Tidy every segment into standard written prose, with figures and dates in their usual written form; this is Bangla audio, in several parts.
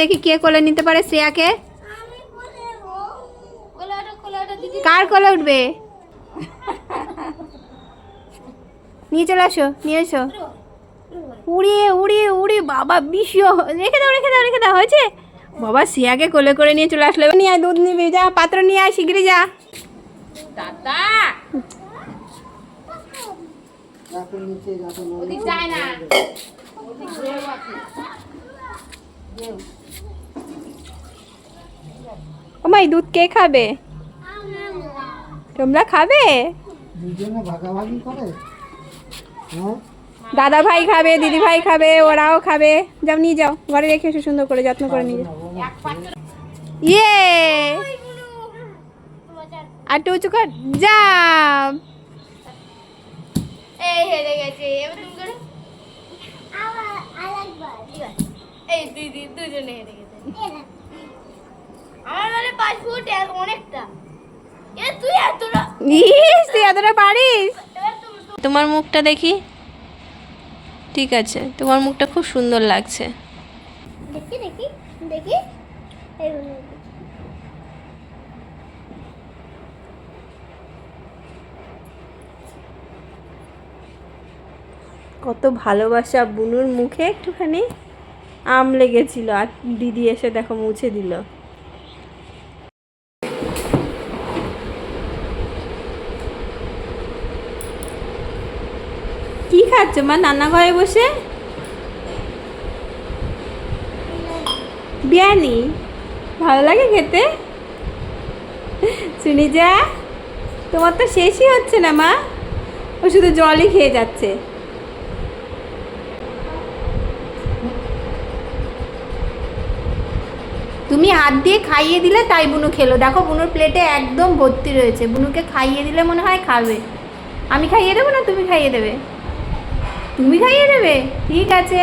দেখি কে কোলে নিতে পারে শ্রেয়াকে। কার কোলে উঠবে? নিয়ে চলে আসো, নিয়ে এসো। উড়িয়ে উড়িয়ে উড়িয়ে বাবা বিষয়। রেখে দাও রেখে দাও রেখে দাও, হয়েছে। বাবা শ্রেয়াকে কোলে করে নিয়ে চলে আসলো। নিয়ে আয়, দুধ নিবি, যা পাত্র নিয়ে আয়, শিগগিরি যা। দাদা ও মাই, দুধ কে খাবে? তোমরা খাবে? ভাগাভাগি করে। দাদা ভাই খাবে, দিদি ভাই খাবে, ওরাও খাবে। যাও নিয়ে যাও, ঘরে রেখে এসো, সুন্দর করে যত্ন করে নিয়ে যাও। ইয়ে আর একটু উঁচু কর, যাও। এই হেরে গেছে, এবার তুমি করো। এই দুজনে হেরে গেছে। আমার মানে 5 ফুট অনেকটা। তুই এতটা তুই এতটা পারিস? তোমার মুখটা দেখি। ঠিক আছে, তোমার মুখটা খুব সুন্দর লাগছে। দেখি দেখি দেখি। কত ভালোবাসা বুনুর মুখে। একটুখানি আম লেগেছিল আর দিদি এসে দেখো মুছে দিল। কি খাচ্ছ মা রান্নাঘরে বসে? বিরিয়ানি ভালো লাগে খেতে? শুনি যা, তোমার তো শেষই হচ্ছে না মা, ও শুধু জলই খেয়ে যাচ্ছে। তুমি হাত দিয়ে খাইয়ে দিলে তাই বুনু খেলো। দেখো বুনুর প্লেটে একদম ভর্তি রয়েছে। বুনুকে খাইয়ে দিলে মনে হয় খাবে। আমি খাইয়ে দেবো না তুমি খাইয়ে দেবে? তুমি খাইয়ে দেবে, ঠিক আছে।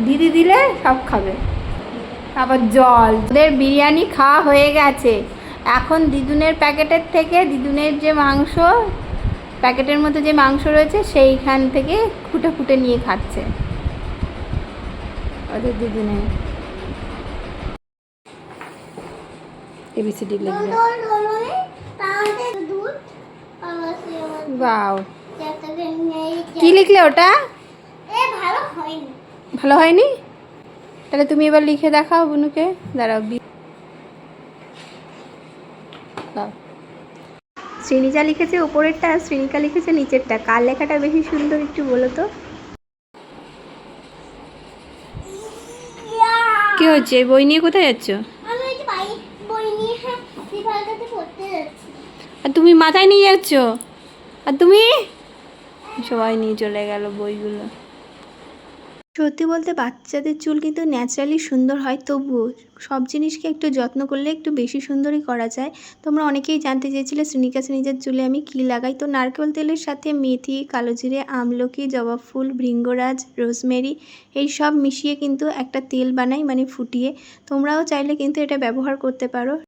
দিদি দিলে সব খাবে। আবার জল। ওদের বিরিয়ানি খাওয়া হয়ে গেছে। এখন দিদুনের প্যাকেটের থেকে, দিদুনের যে মাংস প্যাকেটের মধ্যে যে মাংস রয়েছে সেইখান থেকে খুঁটে খুঁটে নিয়ে খাচ্ছে ওদের দিদুনে। এবিসিডি লিখবে। বাও, কি লিখলে ওটা? ভালো হয়নি? তাহলে তুমি এবার লিখে দেখাও বুনুকে। দাঁড়াও। শ্রেণীজা লিখেছে উপরেরটা আর শ্রেণিকা লিখেছে নিচেরটা। কার লেখাটা বেশি সুন্দর একটু বলো তো। কি হচ্ছে? বই নিয়ে কোথায় যাচ্ছ? আর তুমি মাথায় নিয়ে যাচ্ছ? আর তুমি? সবাই নিয়ে চলে গেল বইগুলো। সত্যি বলতে বাচ্চাদের চুল কিন্তু ন্যাচারালি সুন্দর হয়, তবুও সব জিনিসকে একটু যত্ন করলে একটু বেশি সুন্দরই করা যায়। তোমরা অনেকেই জানতে চেয়েছিলে শ্রেণিকা শ্রেণীজার চুলে আমি কী লাগাই। তো নারকেল তেলের সাথে মেথি, কালো জিরে, আমলকি, জবা ফুল, ভৃঙ্গরাজ, রোজমেরি এই সব মিশিয়ে কিন্তু একটা তেল বানাই, মানে ফুটিয়ে। তোমরাও চাইলে কিন্তু এটা ব্যবহার করতে পারো।